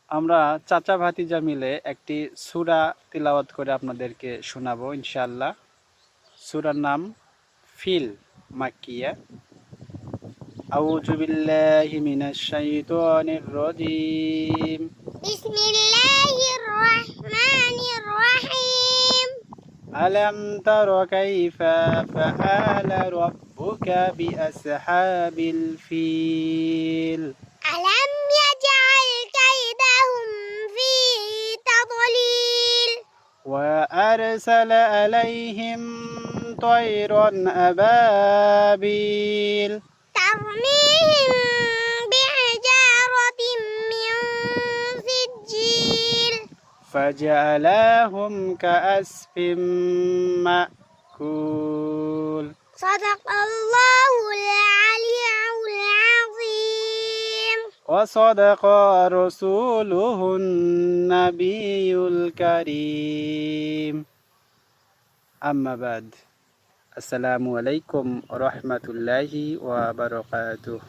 আমরা চাচা ভাতিজা মিলে একটি সূরা তিলাওয়াত করে আপনাদেরকে শোনাবো ইনশাআল্লাহ। সূরার নাম ফিল, মাক্কিয়া। আউযু বিল্লাহি মিনাশ শাইতানির রাজীম। বিসমিল্লাহির রহমানির রহিম। আলাম তারা কাইফা ফাআলা রাব্বুকা বিআসহাবিল ফিল। আলাম ইয়াজআল কাইদাহুম ফি তাদলিল। وأرسل عليهم طيرا أبابيل ترميهم بحجارة من سجيل فجعلهم كعصف مأكول. صدق الله العلي العظيم. وصدق رسوله النبي الكريم. أما بعد، السلام عليكم ورحمة الله وبركاته.